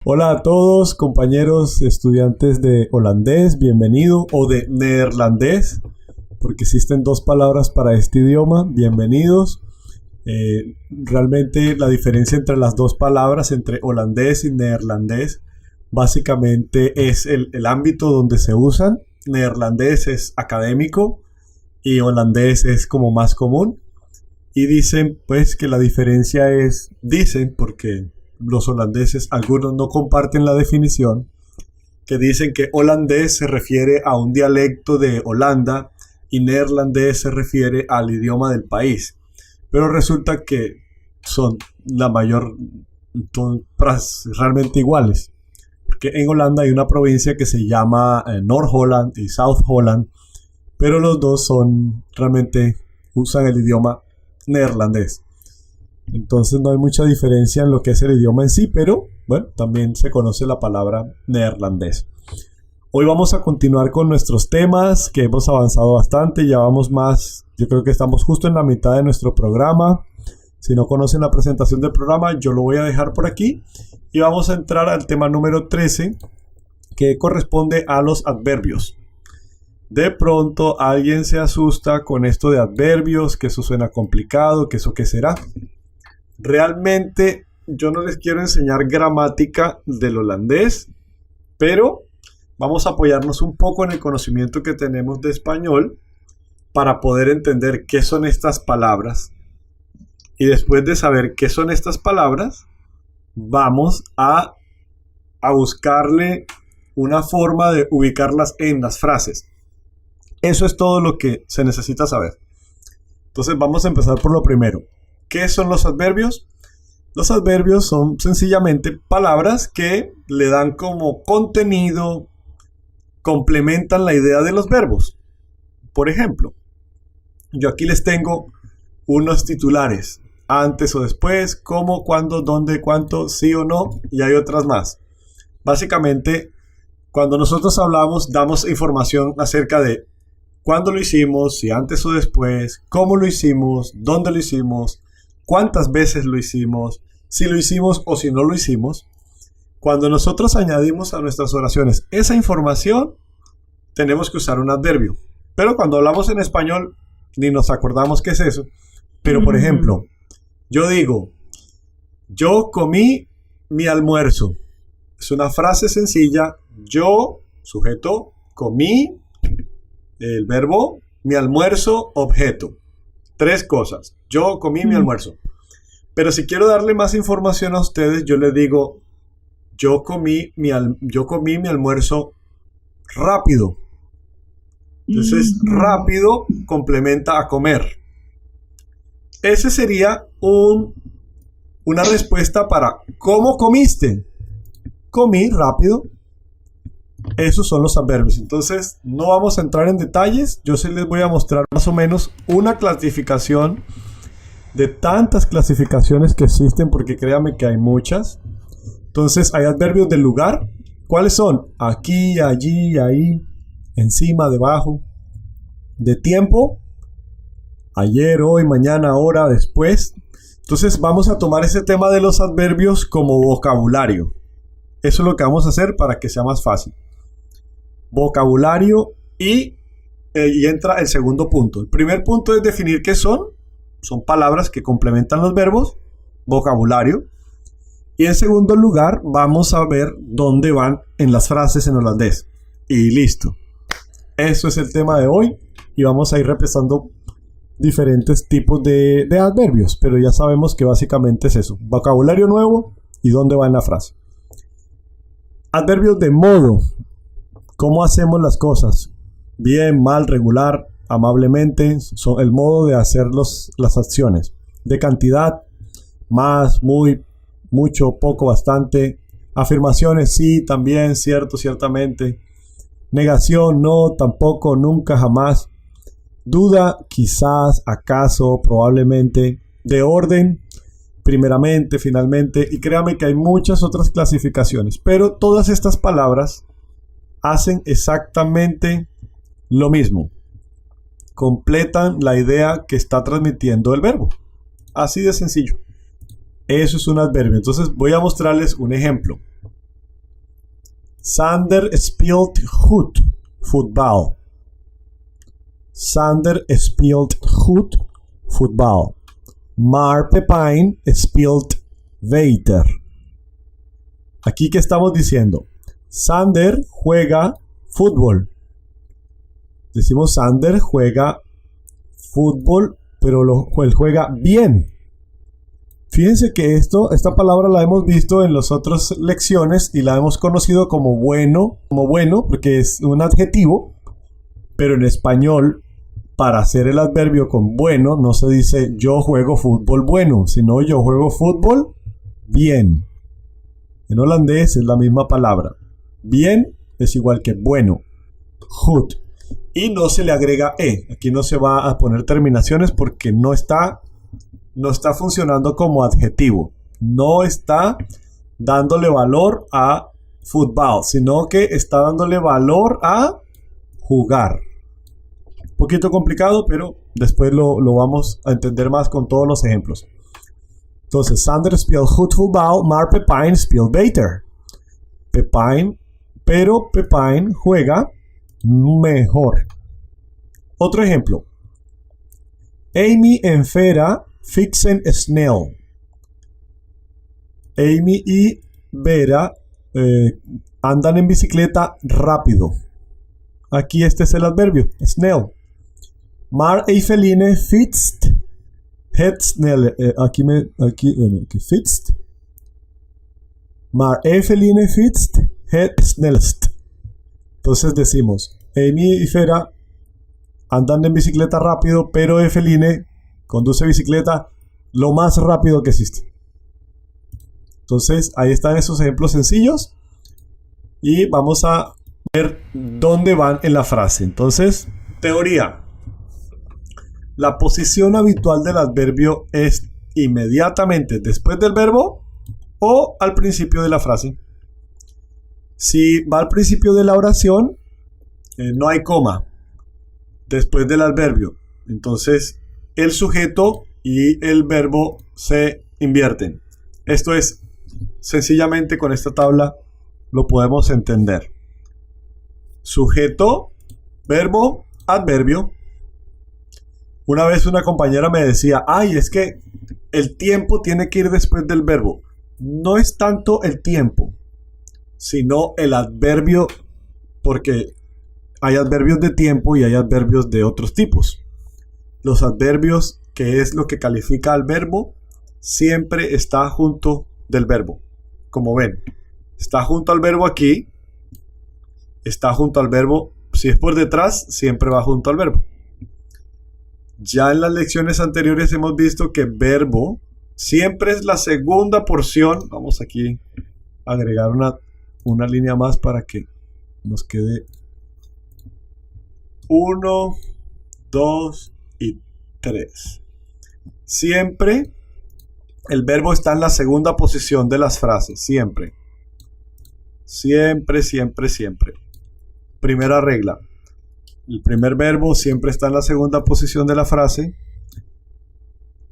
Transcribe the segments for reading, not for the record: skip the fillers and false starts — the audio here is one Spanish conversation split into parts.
Hola a todos, compañeros estudiantes de holandés, bienvenido, o de neerlandés, porque existen dos palabras para este idioma, bienvenidos. Realmente la diferencia entre las dos palabras, entre holandés y neerlandés, básicamente es el ámbito donde se usan. Neerlandés es académico y holandés es como más común. Y dicen pues que la diferencia es, dicen porque los holandeses, algunos no comparten la definición, que dicen que holandés se refiere a un dialecto de Holanda y neerlandés se refiere al idioma del país. Pero resulta que son realmente iguales. Porque en Holanda hay una provincia que se llama Noord-Holland y South-Holland, pero los dos realmente usan el idioma neerlandés. Entonces no hay mucha diferencia en lo que es el idioma en sí, pero bueno, también se conoce la palabra neerlandés. Hoy vamos a continuar con nuestros temas, que hemos avanzado bastante, ya vamos más, yo creo que estamos justo en la mitad de nuestro programa. Si no conocen la presentación del programa, yo lo voy a dejar por aquí y vamos a entrar al tema número 13, que corresponde a los adverbios. De pronto alguien se asusta con esto de adverbios, que eso suena complicado, que eso qué será. Realmente yo no les quiero enseñar gramática del holandés, pero vamos a apoyarnos un poco en el conocimiento que tenemos de español para poder entender qué son estas palabras. Y después de saber qué son estas palabras, vamos a buscarle una forma de ubicarlas en las frases. Eso es todo lo que se necesita saber. Entonces vamos a empezar por lo primero. ¿Qué son los adverbios? Los adverbios son sencillamente palabras que le dan como contenido, complementan la idea de los verbos. Por ejemplo, yo aquí les tengo unos titulares, antes o después, cómo, cuándo, dónde, cuánto, sí o no, y hay otras más. Básicamente, cuando nosotros hablamos, damos información acerca de cuándo lo hicimos, si antes o después, cómo lo hicimos, dónde lo hicimos, cuántas veces lo hicimos, si lo hicimos o si no lo hicimos. Cuando nosotros añadimos a nuestras oraciones esa información, tenemos que usar un adverbio. Pero cuando hablamos en español, ni nos acordamos qué es eso. Pero, por ejemplo, yo digo, yo comí mi almuerzo. Es una frase sencilla. Yo, sujeto, comí, el verbo, mi almuerzo, objeto. Tres cosas. Yo comí mi almuerzo. Pero si quiero darle más información a ustedes, yo les digo, yo comí mi almuerzo rápido. Entonces, rápido complementa a comer. Ese sería una respuesta para ¿cómo comiste? Comí rápido. Esos son los adverbios. Entonces, no vamos a entrar en detalles. Yo sí les voy a mostrar más o menos una clasificación de tantas clasificaciones que existen, porque créanme que hay muchas. Entonces, hay adverbios del lugar. ¿Cuáles son? Aquí, allí, ahí, encima, debajo. De tiempo. Ayer, hoy, mañana, ahora, después. Entonces, vamos a tomar ese tema de los adverbios como vocabulario. Eso es lo que vamos a hacer para que sea más fácil. Vocabulario y entra el segundo punto. El primer punto es definir qué son. Son palabras que complementan los verbos. Vocabulario. Y en segundo lugar vamos a ver dónde van en las frases en holandés. Y listo. Eso es el tema de hoy. Y vamos a ir repasando diferentes tipos de adverbios. Pero ya sabemos que básicamente es eso. Vocabulario nuevo y dónde va en la frase. Adverbios de modo. ¿Cómo hacemos las cosas? Bien, mal, regular, amablemente. Son el modo de hacer las acciones. De cantidad. Más, muy, mucho, poco, bastante. Afirmaciones, sí, también, cierto, ciertamente. Negación, no, tampoco, nunca, jamás. Duda, quizás, acaso, probablemente. De orden, primeramente, finalmente. Y créame que hay muchas otras clasificaciones. Pero todas estas palabras hacen exactamente lo mismo. Completan la idea que está transmitiendo el verbo. Así de sencillo. Eso es un adverbio. Entonces voy a mostrarles un ejemplo. Sander speelt goed voetbal. Sander speelt goed voetbal. Maar Pepijn speelt beter. Aquí, ¿qué estamos diciendo? Sander juega fútbol. Decimos Sander juega fútbol, pero él juega bien. Fíjense que esta palabra la hemos visto en las otras lecciones y la hemos conocido como bueno, porque es un adjetivo, pero en español, para hacer el adverbio con bueno, no se dice yo juego fútbol bueno, sino yo juego fútbol bien. En holandés es la misma palabra. Bien es igual que bueno. Goed. Y no se le agrega e. Aquí no se va a poner terminaciones porque no está funcionando como adjetivo. No está dándole valor a fútbol, sino que está dándole valor a jugar. Un poquito complicado, pero después lo vamos a entender más con todos los ejemplos. Entonces, Sander speelt goed voetbal, maar Pepijn speelt beter. Pero Pepijn juega mejor. Otro ejemplo. Amy en Vera fietsen snel. Amy y Vera andan en bicicleta rápido. Aquí este es el adverbio, snel. Maar Eveline fietst het snelle. Aquí fietst. Maar Eveline fietst het snelst. Entonces decimos, Amy y Vera andan en bicicleta rápido, pero Eveline conduce bicicleta lo más rápido que existe. Entonces, ahí están esos ejemplos sencillos. Y vamos a ver dónde van en la frase. Entonces, teoría. La posición habitual del adverbio es inmediatamente después del verbo o al principio de la frase. Si va al principio de la oración, no hay coma después del adverbio. Entonces, el sujeto y el verbo se invierten. Esto es, sencillamente con esta tabla lo podemos entender. Sujeto, verbo, adverbio. Una vez una compañera me decía, es que el tiempo tiene que ir después del verbo. No es tanto el tiempo, sino el adverbio, porque hay adverbios de tiempo y hay adverbios de otros tipos. Los adverbios, que es lo que califica al verbo, siempre está junto del verbo. Como ven, está junto al verbo aquí, está junto al verbo, si es por detrás, siempre va junto al verbo. Ya en las lecciones anteriores hemos visto que verbo siempre es la segunda porción. Vamos aquí a agregar una línea más para que nos quede 1, 2 y 3. Siempre el verbo está en la segunda posición de las frases. Siempre. Siempre, siempre, siempre. Primera regla. El primer verbo siempre está en la segunda posición de la frase.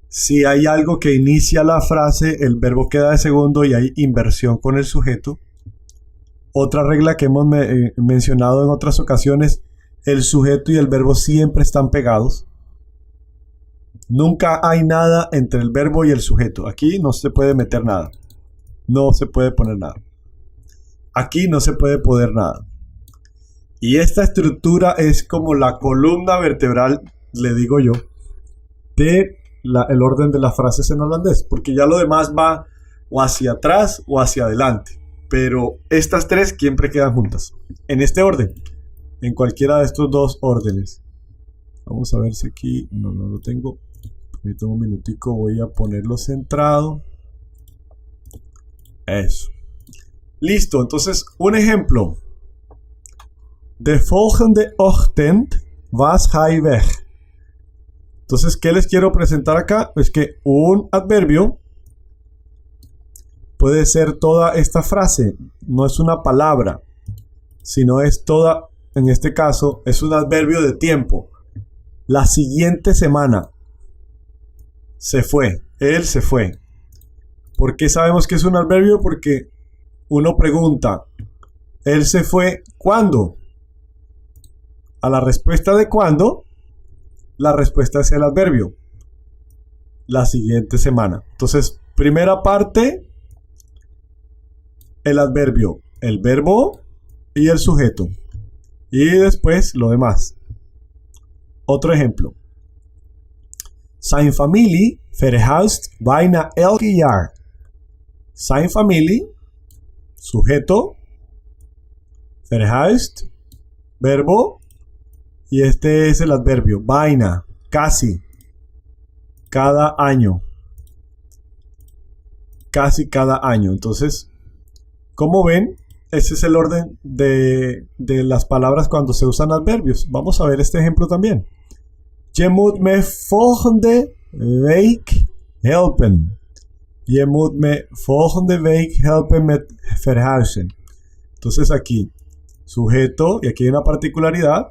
Si hay algo que inicia la frase, el verbo queda de segundo y hay inversión con el sujeto. Otra regla que hemos mencionado en otras ocasiones, el sujeto y el verbo siempre están pegados. Nunca hay nada entre el verbo y el sujeto. Aquí no se puede meter nada. No se puede poner nada. Aquí no se puede poner nada. Y esta estructura es como la columna vertebral, le digo yo, de el orden de las frases en holandés. Porque ya lo demás va o hacia atrás o hacia adelante. Pero estas tres siempre quedan juntas. En este orden. En cualquiera de estos dos órdenes. Vamos a ver si aquí... No lo tengo. Permítame un minutico. Voy a ponerlo centrado. Eso. Listo. Entonces, un ejemplo. De volgende ochtend was hij weg. Entonces, ¿qué les quiero presentar acá? Es que un adverbio puede ser toda esta frase. No es una palabra, sino es toda, en este caso, es un adverbio de tiempo. La siguiente semana se fue. Él se fue. ¿Por qué sabemos que es un adverbio? Porque uno pregunta, Él se fue ¿cuándo? A la respuesta de ¿cuándo? La respuesta es el adverbio. La siguiente semana. Entonces, primera parte, el adverbio, el verbo y el sujeto. Y después lo demás. Otro ejemplo. Zijn familie verhuist bijna elk jaar. Zijn familie, sujeto, verhuist, verbo, y este es el adverbio, bijna, casi, cada año. Casi cada año. Entonces, como ven, ese es el orden de las palabras cuando se usan adverbios. Vamos a ver este ejemplo también. Je moet me volgende week helpen. Je moet me volgende week helpen met verhuizen. Entonces aquí, sujeto, y aquí hay una particularidad,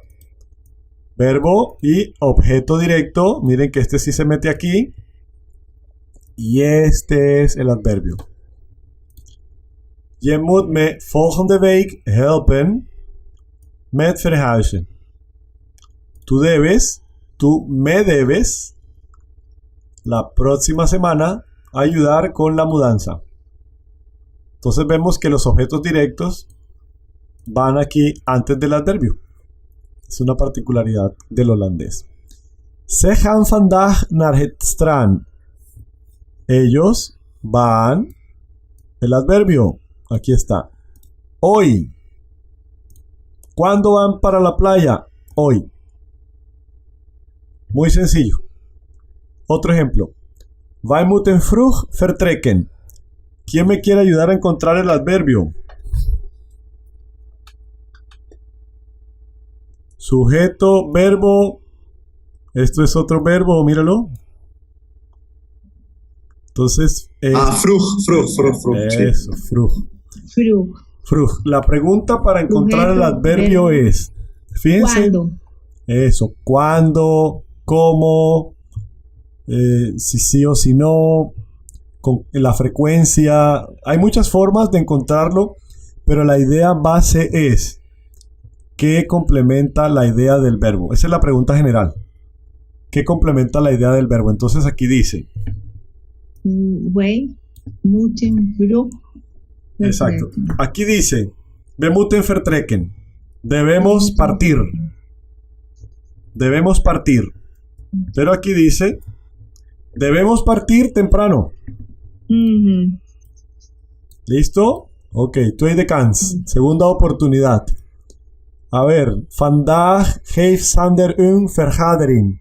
verbo y objeto directo. Miren que este sí se mete aquí. Y este es el adverbio. Je moet me volgende week helpen met verhuizen. Tú me debes, la próxima semana, ayudar con la mudanza. Entonces vemos que los objetos directos van aquí antes del adverbio. Es una particularidad del holandés. Ze gaan vandaag naar het strand. Ellos van, el adverbio, aquí está, hoy. ¿Cuándo van para la playa? Hoy. Muy sencillo. Otro ejemplo. Wij moeten vroeg vertrekken. ¿Quién me quiere ayudar a encontrar el adverbio? Sujeto, verbo. Esto es otro verbo, míralo. Entonces. Vroeg. Eso, vroeg. Vroeg. La pregunta para encontrar el adverbio es. Fíjense. ¿Cuándo? Eso. ¿Cuándo? ¿Cómo? Si sí o si no. Con la frecuencia. Hay muchas formas de encontrarlo. Pero la idea base es. ¿Qué complementa la idea del verbo? Esa es la pregunta general. ¿Qué complementa la idea del verbo? Entonces aquí dice. Wij moeten vroeg Exacto. vertrekken. Aquí dice, we moeten vertrekken. Debemos partir. Debemos partir. Pero aquí dice, debemos partir temprano. Mhm. ¿Listo? Ok, tweede kans. Segunda oportunidad. A ver, vandaag heeft Sander een vergadering.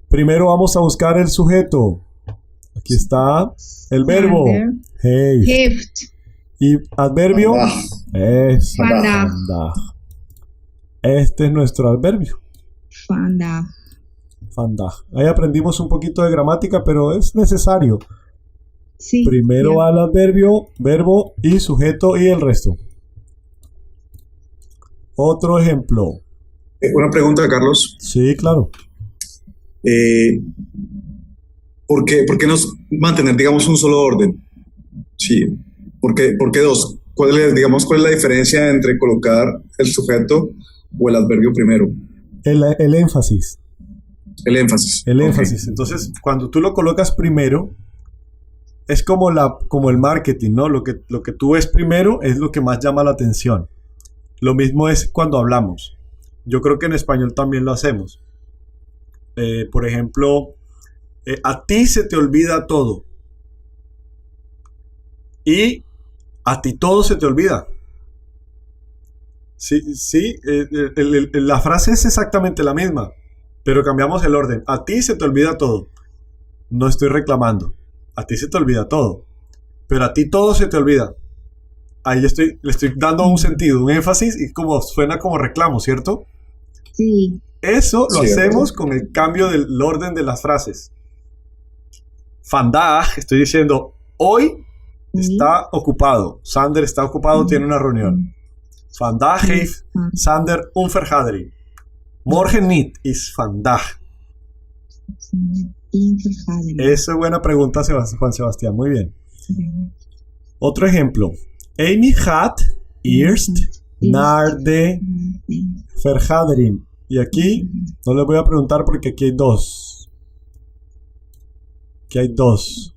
Primero vamos a buscar el sujeto. Aquí está el verbo. Sander Heeft. heeft Y adverbio. Es Vandaag. vandaag. Este es nuestro adverbio. vandaag. Vandaag. Ahí aprendimos un poquito de gramática, pero es necesario. Sí. Primero ya. va el adverbio, verbo y sujeto y el resto. Otro ejemplo. Una pregunta, Carlos. Sí, claro. ¿Por qué no mantener, digamos, un solo orden? Sí. ¿Por qué dos? ¿Cuál es la diferencia entre colocar el sujeto o el adverbio primero? El énfasis. El énfasis. El Ok. énfasis. Entonces, cuando tú lo colocas primero, es como el marketing, ¿no? Lo que tú ves primero es lo que más llama la atención. Lo mismo es cuando hablamos. Yo creo que en español también lo hacemos. Por ejemplo, a ti se te olvida todo. Y a ti todo se te olvida. Sí, la frase es exactamente la misma, pero cambiamos el orden. A ti se te olvida todo. No estoy reclamando. A ti se te olvida todo. Pero a ti todo se te olvida. Ahí le estoy dando un sentido, un énfasis, y suena como reclamo, ¿cierto? Sí. Eso lo Cierto. hacemos con el cambio del orden de las frases. Vandaag, estoy diciendo, hoy está ocupado. Sander está ocupado, tiene una reunión. Vandaag heeft Sander een vergadering. Morgen niet, is vandaag. In vergadering. Esa es buena pregunta, Juan Sebastián. Muy bien. Otro ejemplo. Amy gaat eerst naar de vergadering. Y aquí no les voy a preguntar porque aquí hay dos. Aquí hay dos.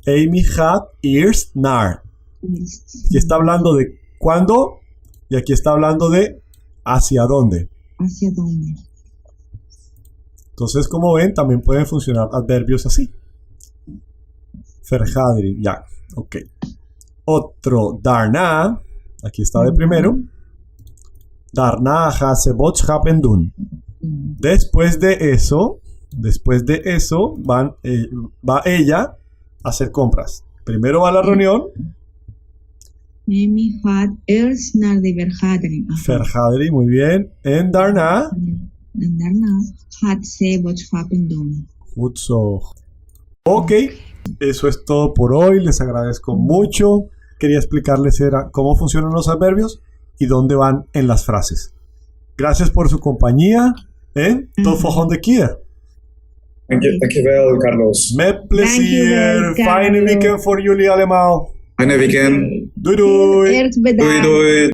Amy gaat eerst naar. Aquí está hablando de cuándo y aquí está hablando de hacia dónde. ¿Hacia dónde? Entonces, como ven, también pueden funcionar adverbios así. Vergadering, ya, ok. Otro, daarna, aquí está de primero. Daarna gaat ze boodschappen doen. Después de eso, va ella a hacer compras. Primero va a la reunión, Amy gaat eerst naar de vergadering. vergadering, muy bien. En daarna, En daarna gaat ze boodschappen doen. goed zo. Ok, eso es todo por hoy. Les agradezco mucho. Quería explicarles cómo funcionan los adverbios y dónde van en las frases. Gracias por su compañía. Tot volgende keer. Dankjewel, Carlos. Met plezier. Dankjewel, Fijne Carlo. weekend voor jullie allemaal. Fijne weekend. Doei doei. Eerst bedankt. Doei, doei.